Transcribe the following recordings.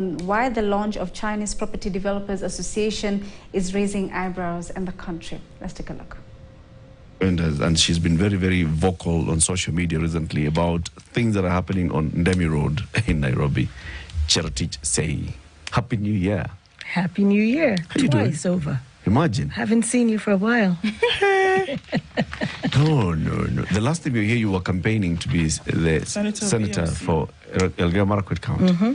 Why the launch of Chinese Property Developers Association is raising eyebrows in the country. Let's take a look. And she's been very, very vocal on social media recently about things that are happening on Ndemi Road in Nairobi. Cheratich say, Happy New Year. Happy New Year. How you doing? Twice over. Imagine. Haven't seen you for a while. No. The last time you were here, you were campaigning to be the senator for Elgeyo Marakwet County. Mm-hmm.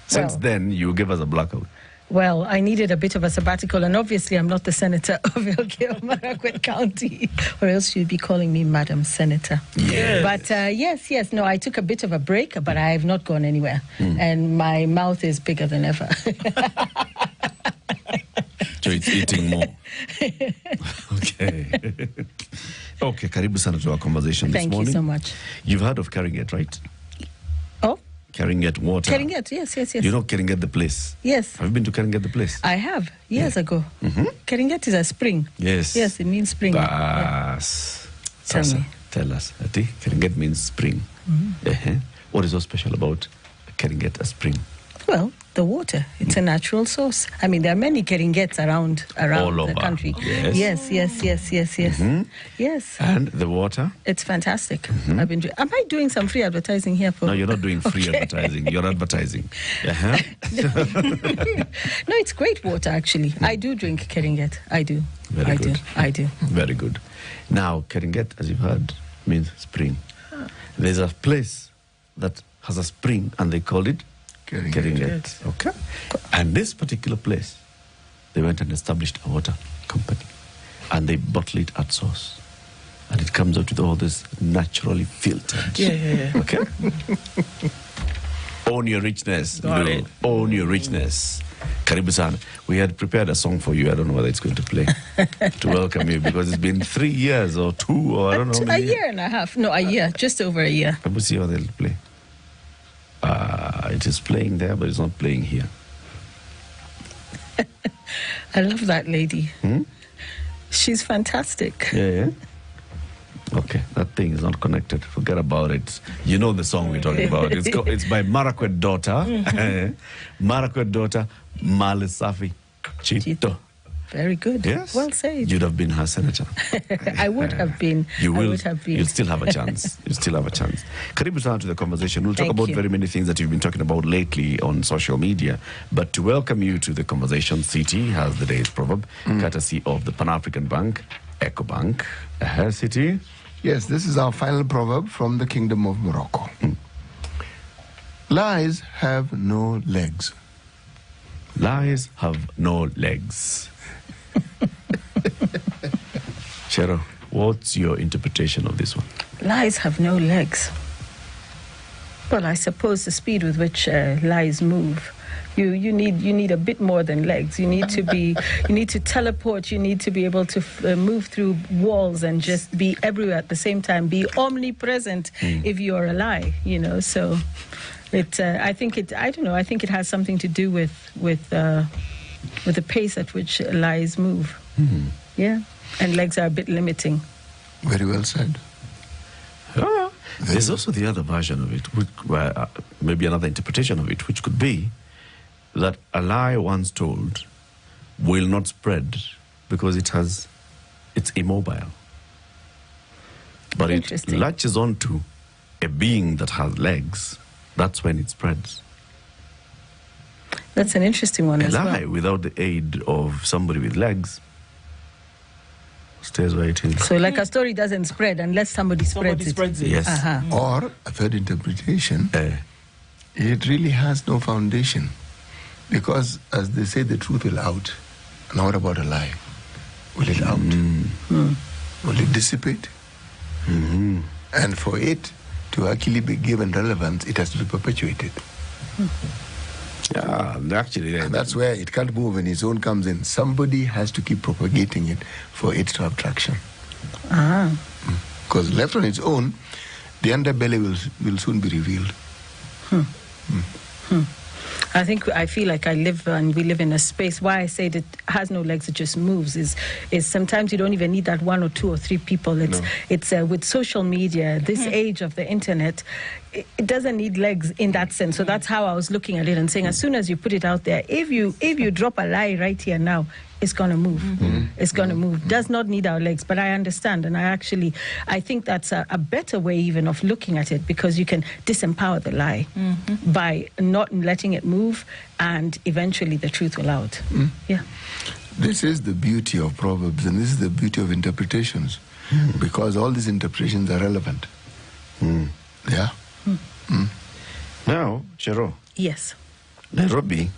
Since then, you gave us a blackout. Well, I needed a bit of a sabbatical, and obviously I'm not the senator of Elgeyo Marakwet County, or else you'd be calling me Madam Senator. Yes. But yes, no, I took a bit of a break, but I have not gone anywhere, and my mouth is bigger than ever. So it's eating more. Okay. Okay, karibu sana to our conversation this morning. Thank you so much. You've heard of Keringet, right? Oh? Keringet water. Keringet, yes. You know Keringet the place? Yes. Have you been to Keringet the place? I have, years ago. Keringet is a spring. Yes. Yes, it means spring. Bas. Tell me. Tell us. Ati, Keringet means spring. What is so special about Keringet, a spring? Well, the water. It's a natural source. I mean, there are many Keringets around All the over. country. Yes. Yes. And the water? It's fantastic. Am I doing some free advertising here? No, you're not doing free advertising. You're advertising. No, it's great water, actually. I do drink Keringet. I do. Very good. I do. Very good. Now, Keringet, as you've heard, means spring. There's a place that has a spring, and they call it Keringet. Okay. And this particular place, they went and established a water company, and they bottle it at source, and it comes out with all this naturally filtered. Yeah. Okay. Own your richness. Got it. Own your richness. Karibu-san, we had prepared a song for you. I don't know whether it's going to play to welcome you, because it's been 3 years or 2 or I don't know. A year and a half. No, a year. Just over a year. Let me see how they'll play. It is playing there, but it's not playing here. I love that lady. She's fantastic. Yeah. Okay, that thing is not connected. Forget about it. You know the song we're talking about. It's by Marakwet daughter. Marakwet daughter, Malisafi Chito. Very good. Yes. Well said. You'd have been her senator. I would have been. You will. I would have been. You'll still have a chance. You'll still have a chance. Karibu sana to the conversation. We'll talk Thank about you. very many things that you've been talking about lately on social media. But to welcome you to the conversation, City has the day's proverb, courtesy of the Pan-African Bank, EcoBank. City. Yes, this is our final proverb from the Kingdom of Morocco. Lies have no legs. Lies have no legs. Cheryl, what's your interpretation of this one? Lies have no legs. Well, I suppose the speed with which lies move. You need a bit more than legs. You need to teleport. You need to be able to move through walls and just be everywhere at the same time. Be omnipresent if you are a lie. So it. I think it. I don't know. I think it has something to do with the pace at which lies move. Yeah, and legs are a bit limiting. Very well said. There's also the other version of it, maybe another interpretation of it, which could be that a lie once told will not spread because it's immobile. But it latches onto a being that has legs. That's when it spreads. That's an interesting one as well. A lie without the aid of somebody with legs stays where it is. So like a story doesn't spread unless somebody spreads it. Yes. Or, a third interpretation, it really has no foundation. Because, as they say, the truth will out. Now what about a lie? Will it out? Will it dissipate? And for it to actually be given relevance, it has to be perpetuated. Yeah, actually. And that's where it can't move when its own comes in. Somebody has to keep propagating it for it to have traction. Because left on its own, the underbelly will soon be revealed. I feel like I live and we live in a space. Why I say that it has no legs, it just moves. Is sometimes you don't even need that 1 or 2 or 3 people. It's with social media, this age of the internet, it doesn't need legs in that sense. So that's how I was looking at it and saying, as soon as you put it out there, if you drop a lie right here now, it's going to move. It's going to move. Does not need our legs. But I understand. And I think that's a better way even of looking at it, because you can disempower the lie by not letting it move, and eventually the truth will out. Yeah. This is the beauty of Proverbs, and this is the beauty of interpretations, because all these interpretations are relevant. Yeah. Now, Chero. Yes. Nairobi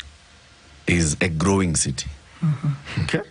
is a growing city. Okay?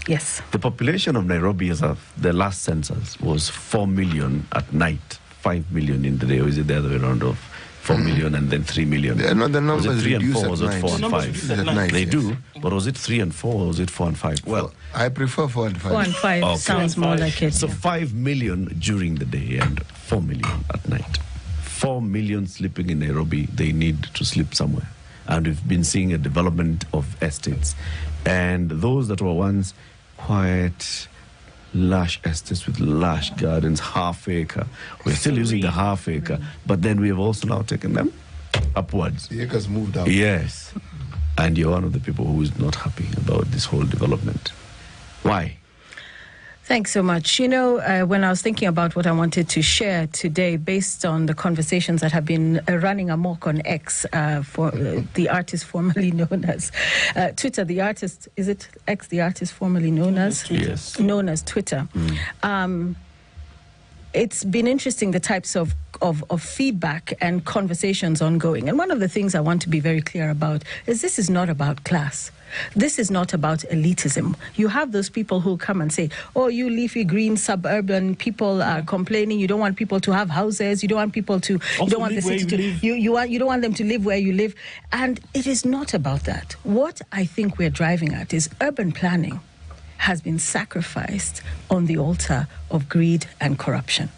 Yes. The population of Nairobi as of the last census was 4 million at night, 5 million in the day, or is it the other way around of 4 million and then 3 million? No, the numbers was it 3 and 4, at was it night. 4 and 5? At night, They do, but was it 3 and 4 or was it 4 and 5? Well, I prefer 4 and 5. 4 and 5 Okay. sounds more like it. So 5 million during the day and 4 million at night. 4 million sleeping in Nairobi, they need to sleep somewhere. And we've been seeing a development of estates. And those that were once quiet, lush estates with lush gardens, half acre, we're still using the half acre, but then we have also now taken them upwards. The acres moved out. Yes. And you're one of the people who is not happy about this whole development. Why? Thanks so much. You know, when I was thinking about what I wanted to share today, based on the conversations that have been running amok on X, for the artist formerly known as Twitter, the artist, is it X, the artist formerly known as? Yes. Known as Twitter. It's been interesting, the types of feedback and conversations ongoing. And one of the things I want to be very clear about is this is not about class. This is not about elitism. You have those people who come and say, oh, you leafy green suburban people are complaining. You don't want people to have houses. You don't want people to, you don't want the city to, you don't want them to live where you live. And it is not about that. What I think we're driving at is urban planning has been sacrificed on the altar of greed and corruption.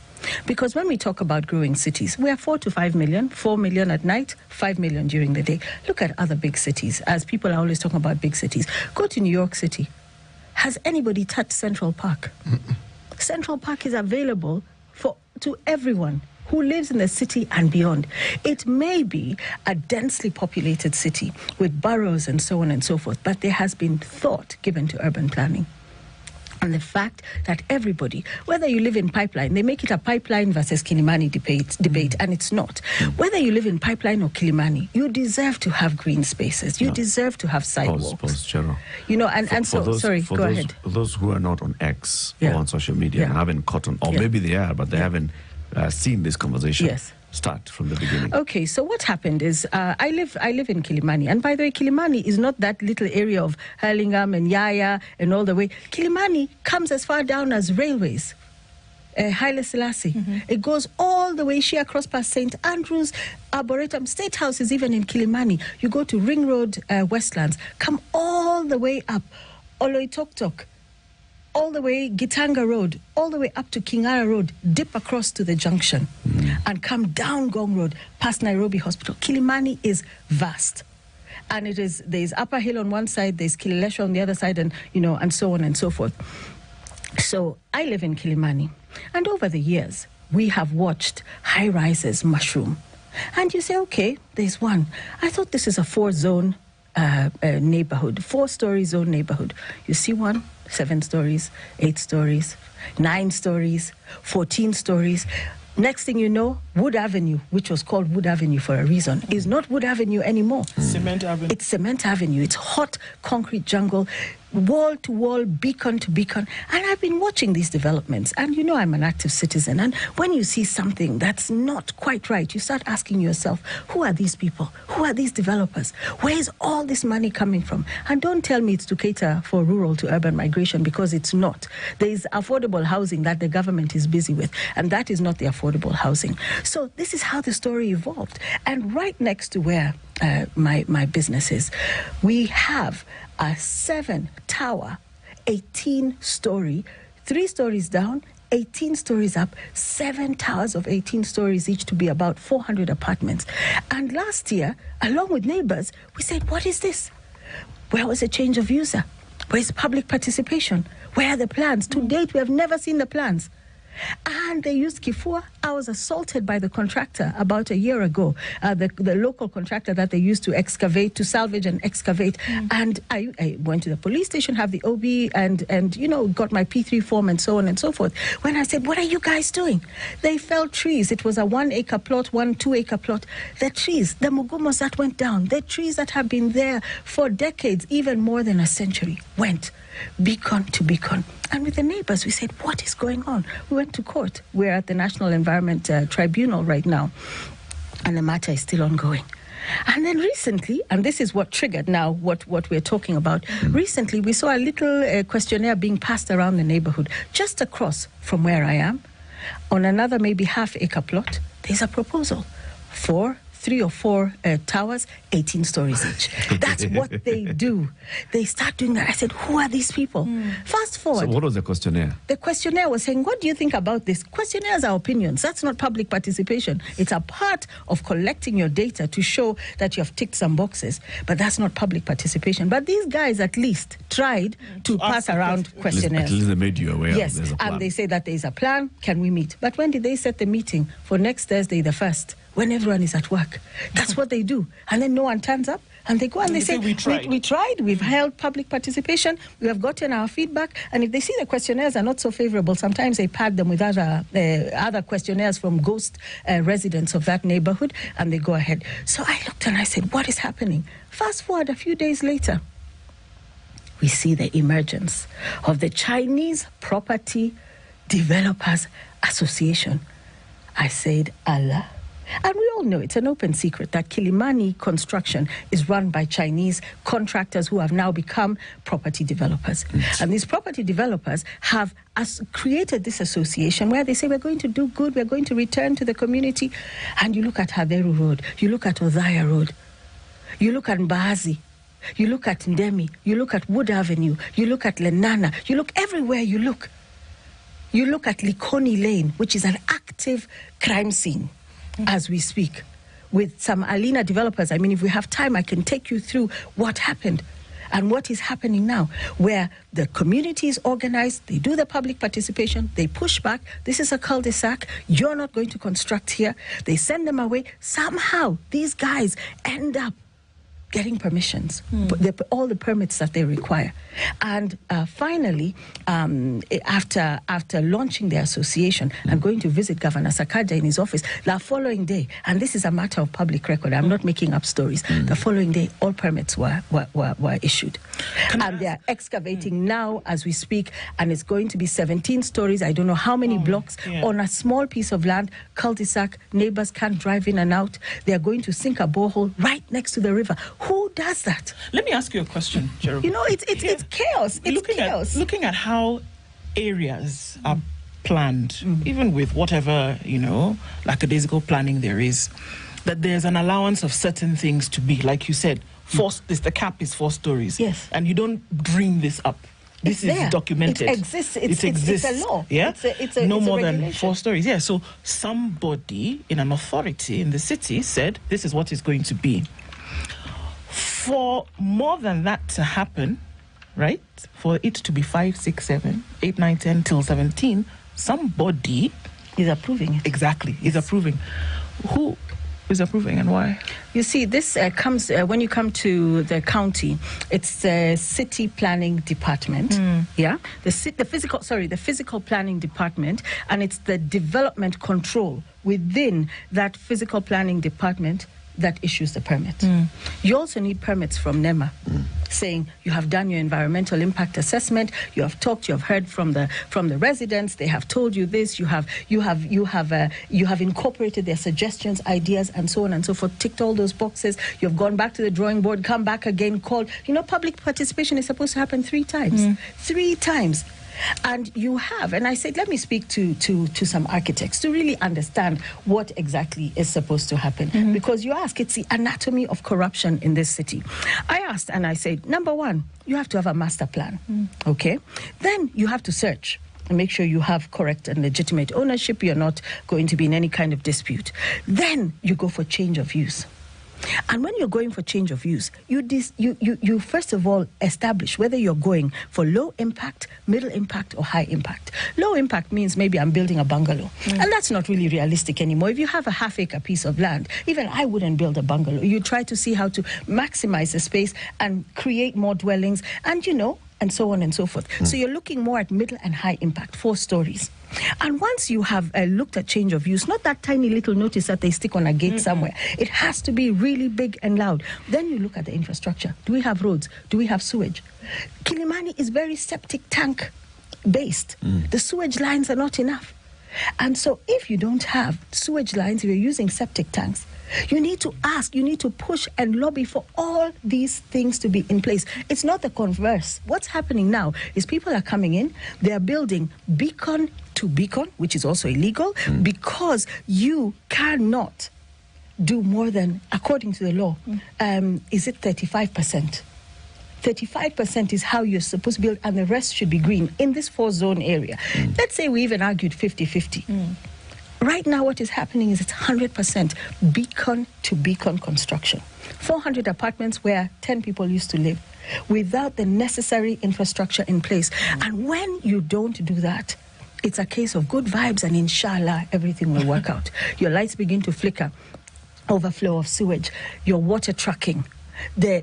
Because when we talk about growing cities, we are 4 to 5 million, 4 million at night, 5 million during the day. Look at other big cities, as people are always talking about big cities. Go to New York City. Has anybody touched Central Park? Central Park is available to everyone who lives in the city and beyond. It may be a densely populated city with boroughs and so on and so forth, but there has been thought given to urban planning. And the fact that everybody, whether you live in Pipeline, they make it a Pipeline versus Kilimani debate, and it's not. Whether you live in Pipeline or Kilimani, you deserve to have green spaces. You deserve to have sidewalks. You know, go ahead. For those who are not on X or on social media and haven't caught on, or maybe they are, but they haven't seen this conversation. Yes. Start from the beginning. Okay, so what happened is I live in Kilimani, and by the way, Kilimani is not that little area of Hurlingham and Yaya and all the way. Kilimani comes as far down as railways. Haile Selassie. It goes all the way sheer across past St. Andrews, Arboretum. State House is even in Kilimani. You go to Ring Road, Westlands, come all the way up Oloitoktok, all the way Gitanga Road, all the way up to Kingara Road, dip across to the junction and come down Gong Road past Nairobi Hospital. Kilimani is vast. And there's Upper Hill on one side, there's Kileleshwa on the other side, and and so on and so forth. So I live in Kilimani, and over the years, we have watched high-rises mushroom. And you say, okay, there's one. I thought this is a 4-zone neighborhood, 4-story zone neighborhood. You see one? 7 stories, 8 stories, 9 stories, 14 stories. Next thing you know, Wood Avenue, which was called Wood Avenue for a reason, is not Wood Avenue anymore. Cement Avenue. It's Cement Avenue. It's hot concrete jungle, wall to wall, beacon to beacon. And I've been watching these developments. And I'm an active citizen. And when you see something that's not quite right, you start asking yourself, who are these people? Who are these developers? Where is all this money coming from? And don't tell me it's to cater for rural to urban migration, because it's not. There is affordable housing that the government is busy with, and that is not the affordable housing. So this is how the story evolved. And right next to where my business is, we have a 7-tower, 18-story, 3 stories down, 18 stories up, 7 towers of 18 stories each to be about 400 apartments. And last year, along with neighbors, we said, what is this? Where was the change of user? Where is public participation? Where are the plans? To date, we have never seen the plans. And they used kifua. I was assaulted by the contractor about a year ago, the local contractor that they used to excavate, to salvage and excavate. And I went to the police station, have the OB, and you know, got my P3 form and so on and so forth. When I said, what are you guys doing? They felled trees. It was a 1 acre plot, 1 2 acre plot. The trees, the mugumos that went down, the trees that have been there for decades, even more than a century, went beacon to beacon. And with the neighbors, we said, what is going on? We went to court. We're at the National Environment Tribunal right now, and the matter is still ongoing. And then recently, and this is what triggered now what we're talking about, recently we saw a little questionnaire being passed around the neighborhood, just across from where I am, on another maybe half-acre plot. There's a proposal for 3 or 4 towers, 18 stories each. That's what they do. They start doing that. I said, who are these people? Fast forward. So what was the questionnaire? The questionnaire was saying, what do you think about this? Questionnaires are opinions. That's not public participation. It's a part of collecting your data to show that you have ticked some boxes, but that's not public participation. But these guys at least tried to pass around questionnaires. At least they made you aware. Yes, there's a plan. and they say that there's a plan. Can we meet? But when did they set the meeting? For next Thursday, the 1st. When everyone is at work. That's what they do. And then no one turns up, and they go and they say, we tried, we've held public participation, we have gotten our feedback, and if they see the questionnaires are not so favorable, sometimes they pad them with other questionnaires from ghost residents of that neighborhood, and they go ahead. So I looked and I said, what is happening? Fast forward a few days later, we see the emergence of the Chinese Property Developers Association. I said, Allah. And we all know it's an open secret that Kilimani Construction is run by Chinese contractors who have now become property developers. And these property developers have created this association where they say, we're going to do good, we're going to return to the community. And you look at Haderu Road, you look at Othaya Road, you look at Mbaazi, you look at Ndemi, you look at Wood Avenue, you look at Lenana, you look everywhere you look. You look at Likoni Lane, which is an active crime scene as we speak, with some Alina developers. I mean, if we have time, I can take you through what happened and what is happening now, where the community is organized, they do the public participation, they push back. This is a cul-de-sac. You're not going to construct here. They send them away. Somehow, these guys end up getting permissions, all the permits that they require. And finally, after launching the association and going to visit Governor Sakaja in his office, the following day, and this is a matter of public record, I'm not making up stories, the following day, all permits were issued. And they are excavating now as we speak, and it's going to be 17 stories, I don't know how many blocks, on a small piece of land, cul-de-sac, neighbors can't drive in and out. They are going to sink a borehole right next to the river. Who does that? Let me ask you a question, Jerome. You know, it's chaos. It's chaos. Looking at how areas are planned, even with whatever, lackadaisical planning there is, that there's an allowance of certain things to be, like you said, the cap is 4 stories. Yes. And you don't dream this up. This is documented. It exists. It's a law. Yeah. It's no more regulation. than 4 stories. Yeah. So somebody in an authority in the city said, this is what it's going to be. For more than that to happen, right? For it to be 5, 6, 7, 8, 9, 10 till 17, somebody is approving it. Exactly, is approving. Who is approving and why? You see, this comes when you come to the county. It's the city planning department. Yeah, the physical planning department, and it's the development control within that physical planning department that issues the permit. You also need permits from NEMA, saying you have done your environmental impact assessment, you have talked, you have heard from the residents, they have told you this, you have incorporated their suggestions, ideas, and so on and so forth, ticked all those boxes, you have gone back to the drawing board, come back again, called. Public participation is supposed to happen 3 times. 3 times. And you have, and I said, let me speak to some architects to really understand what exactly is supposed to happen. Because you ask, it's the anatomy of corruption in this city. I asked and I said, number 1, you have to have a master plan, okay? Then you have to search. and make sure you have correct and legitimate ownership. You're not going to be in any kind of dispute. Then you go for change of use. And when you're going for change of use, you first of all establish whether you're going for low impact, middle impact, or high impact. Low impact means maybe I'm building a bungalow. And that's not really realistic anymore. If you have a half-acre piece of land, even I wouldn't build a bungalow. You try to see how to maximize the space and create more dwellings and, and so on and so forth. So you're looking more at middle and high impact, 4 stories. And once you have looked at change of use, not that tiny little notice that they stick on a gate somewhere, it has to be really big and loud. Then you look at the infrastructure. Do we have roads? Do we have sewage? Kilimani is very septic tank based. The sewage lines are not enough. And so if you don't have sewage lines, if you're using septic tanks, you need to ask, you need to push and lobby for all these things to be in place. It's not the converse. What's happening now is people are coming in, they are building beacon to beacon, which is also illegal, because you cannot do more than, according to the law, is it 35%? 35% is how you're supposed to build, and the rest should be green in this 4-zone area. Let's say we even argued 50-50. Right now, what is happening is it's 100% beacon-to-beacon construction. 400 apartments where 10 people used to live without the necessary infrastructure in place. And when you don't do that, it's a case of good vibes and inshallah, everything will work out. Your lights begin to flicker, overflow of sewage, your water trucking, the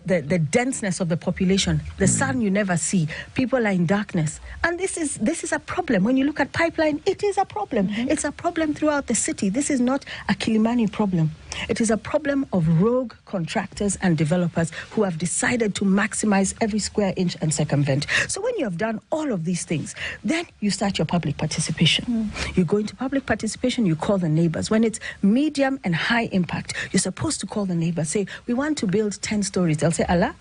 denseness of the population, the sun you never see, people are in darkness. And this is a problem. When you look at pipeline, it is a problem. It's a problem throughout the city. This is not a Kilimani problem. It is a problem of rogue contractors and developers who have decided to maximize every square inch and circumvent. So when you have done all of these things, then you start your public participation. You go into public participation, you call the neighbors. When it's medium and high impact, you're supposed to call the neighbors, say, we want to build 10 stories. They'll say, Allah,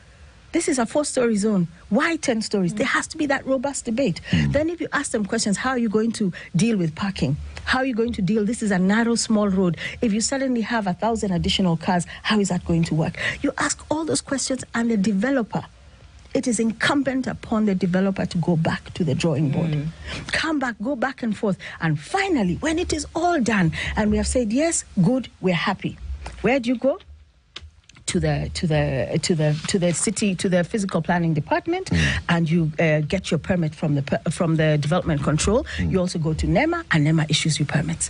this is a 4-story zone. Why 10 stories? There has to be that robust debate. Then if you ask them questions, how are you going to deal with parking? How are you going to deal? This is a narrow, small road. If you suddenly have 1,000 additional cars, how is that going to work? You ask all those questions, and the developer, it is incumbent upon the developer to go back to the drawing board. Come back, go back and forth. And finally, when it is all done, and we have said, yes, good, we're happy. Where do you go? To the city, to the physical planning department, and you get your permit from the development control. You also go to NEMA, and NEMA issues you permits.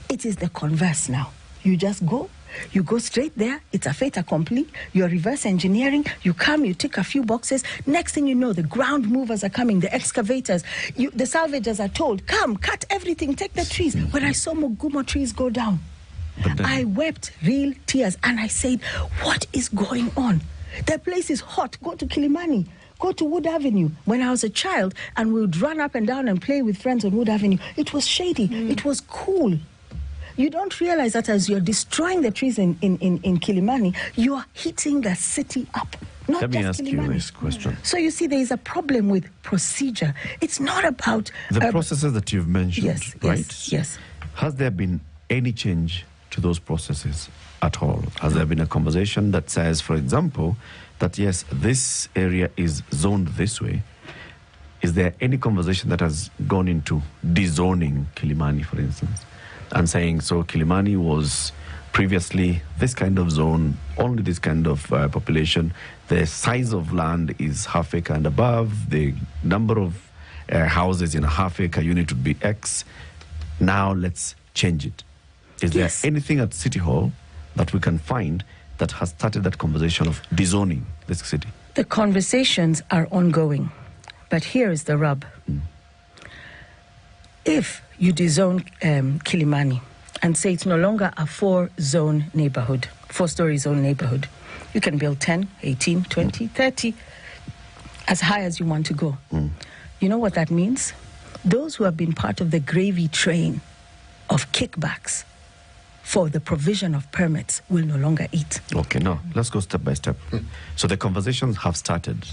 It is the converse now. You just go. You go straight there. It's a fait accompli. You're reverse engineering. You come, you tick a few boxes. Next thing you know, the ground movers are coming, the excavators. The salvagers are told, come, cut everything, take the trees. When I saw Mugumo trees go down, I wept real tears, and I said, what is going on? The place is hot. Go to Kilimani. Go to Wood Avenue. When I was a child, and we would run up and down and play with friends on Wood Avenue, it was shady. It was cool. You don't realize that as you're destroying the trees in Kilimani, you are heating the city up. Let me ask you this question. So you see, there is a problem with procedure. It's not about... The processes that you've mentioned, right? Yes. Has there been any change to those processes at all? Has there been a conversation that says, for example, that yes, this area is zoned this way? Is there any conversation that has gone into dezoning Kilimani, for instance, and saying, so Kilimani was previously this kind of zone, only this kind of population, the size of land is half acre and above, the number of houses in a half acre unit would be X. Now let's change it. Is there anything at City Hall that we can find that has started that conversation of dezoning this city? The conversations are ongoing, but here is the rub. If you dezone Kilimani and say it's no longer a 4-zone neighborhood, 4-story zone neighborhood, you can build 10, 18, 20, 30, as high as you want to go. You know what that means? Those who have been part of the gravy train of kickbacks for the provision of permits will no longer eat. Okay, now let's go step by step. So the conversations have started.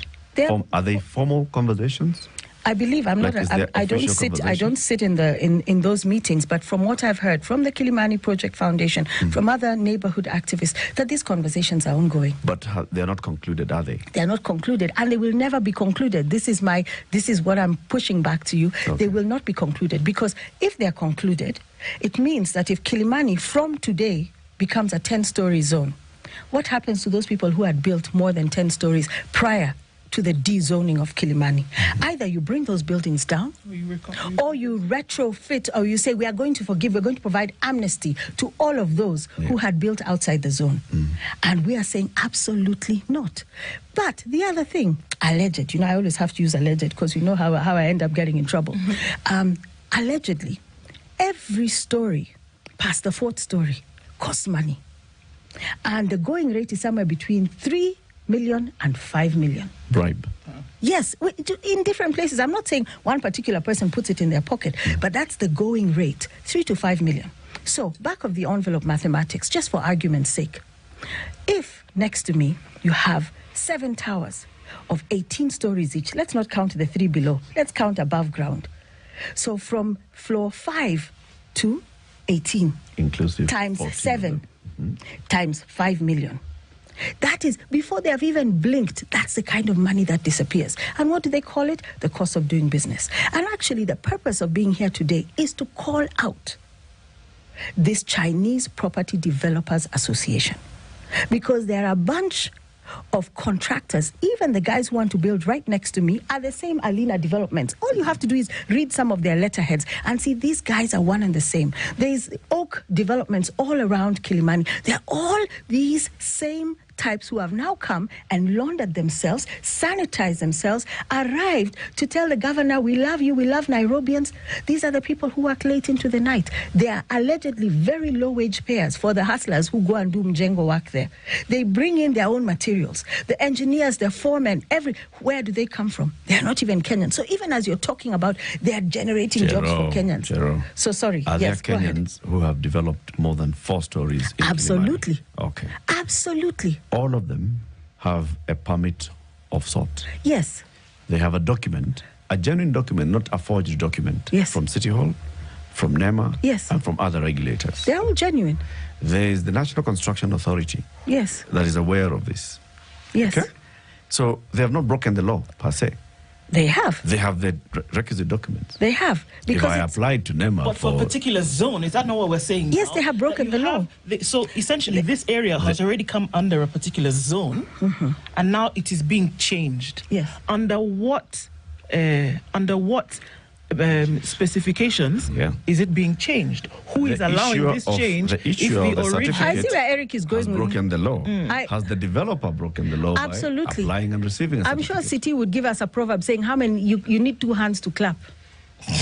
Are they formal conversations? I believe I don't sit in those meetings, but from what I've heard from the Kilimani Project Foundation, from other neighborhood activists, that these conversations are ongoing. But they're not concluded, are they? They're not concluded, and they will never be concluded. This is what I'm pushing back to you. Okay. They will not be concluded, because if they're concluded, it means that if Kilimani from today becomes a 10-story zone, what happens to those people who had built more than 10 stories prior to the de-zoning of Kilimani? Either you bring those buildings down, or you retrofit, or you say, we are going to forgive, we're going to provide amnesty to all of those who had built outside the zone. And we are saying absolutely not. But the other thing, alleged, I always have to use alleged, because you know how I end up getting in trouble. Allegedly, every story past the fourth story costs money. And the going rate is somewhere between 3 million and 5 million. Bribe. Yes, in different places. I'm not saying one particular person puts it in their pocket, but that's the going rate, 3 to 5 million. So, back of the envelope mathematics, just for argument's sake, if next to me you have 7 towers of 18 stories each, let's not count the 3 below, let's count above ground. So from floor 5 to 18, inclusive, times 7, times 5 million. That is, before they have even blinked, that's the kind of money that disappears. And what do they call it? The cost of doing business. And actually, the purpose of being here today is to call out this Chinese Property Developers Association. Because there are a bunch of contractors, even the guys who want to build right next to me, are the same Alina Developments. All you have to do is read some of their letterheads and see these guys are one and the same. There's Oak Developments all around Kilimani. They're all these same types who have now come and laundered themselves, sanitized themselves, arrived to tell the governor, we love you, we love Nairobians. These are the people who work late into the night. They are allegedly very low-wage payers for the hustlers who go and do mjengo work there. They bring in their own materials. The engineers, the foremen, where do they come from? They're not even Kenyan. So even as you're talking about, they're generating jobs for Kenyans. So sorry. Are there Kenyans who have developed more than 4 stories in Absolutely. Kilimani? Okay. Absolutely. All of them have a permit of sort. Yes. They have a document, a genuine document, not a forged document. Yes. From City Hall, from NEMA, yes, and from other regulators. They're all genuine. There is the National Construction Authority. Yes. That is aware of this. Yes. Okay? So they have not broken the law, per se. They have. They have the requisite documents. They have. Because if I applied to NEMA but for a particular zone, is that not what we're saying? Yes, now? they have broken the law. So essentially, this area has already come under a particular zone, and now it is being changed. Yes. Under what specifications is it being changed? Who is allowing this change? The issue of the certificate I see where Eric is going. Has broken the law. Has the developer broken the law? Absolutely. By applying and receiving a certificate? I'm sure City would give us a proverb saying how many you need 2 hands to clap.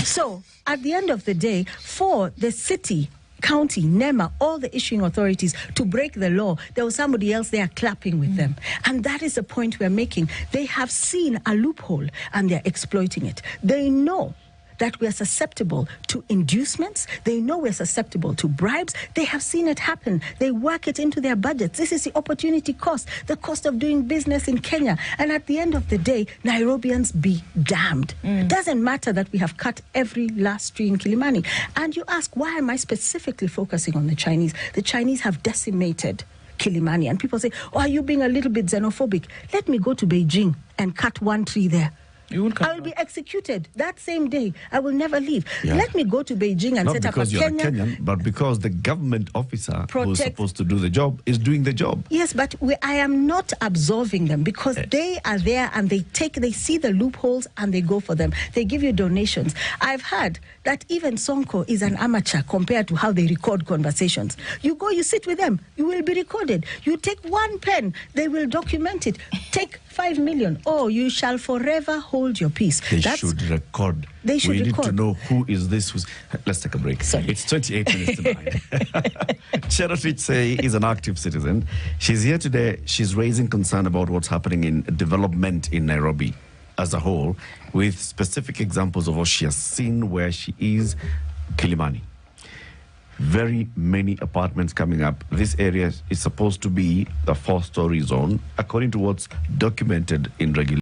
So at the end of the day, for the city, county, NEMA, all the issuing authorities to break the law, there was somebody else there clapping with them. And that is the point we're making. They have seen a loophole and they're exploiting it. They know that we are susceptible to inducements. They know we're susceptible to bribes. They have seen it happen. They work it into their budgets. This is the opportunity cost, the cost of doing business in Kenya. And at the end of the day, Nairobians be damned. It doesn't matter that we have cut every last tree in Kilimani. And you ask, why am I specifically focusing on the Chinese? The Chinese have decimated Kilimani. And people say, oh, are you being a little bit xenophobic? Let me go to Beijing and cut 1 tree there. I will be executed that same day. I will never leave. Yeah. Let me go to Beijing and set up a Kenya. Not because you're a Kenyan, but because the government officer who's supposed to do the job is doing the job. Yes, but I am not absolving them because they are there and they see the loopholes and they go for them. They give you donations. I've heard that even Sonko is an amateur compared to how they record conversations. You go, you sit with them, you will be recorded. You take 1 pen, they will document it. Take 5 million. Oh, you shall forever hold your peace. They should record. They should record. We need to know who is this. Let's take a break. Sorry. It's 28 minutes to 9. Cherotich is an active citizen. She's here today. She's raising concern about what's happening in development in Nairobi as a whole, with specific examples of what she has seen where she is, Kilimani. Very many apartments coming up. This area is supposed to be the 4-story zone, according to what's documented in regulation.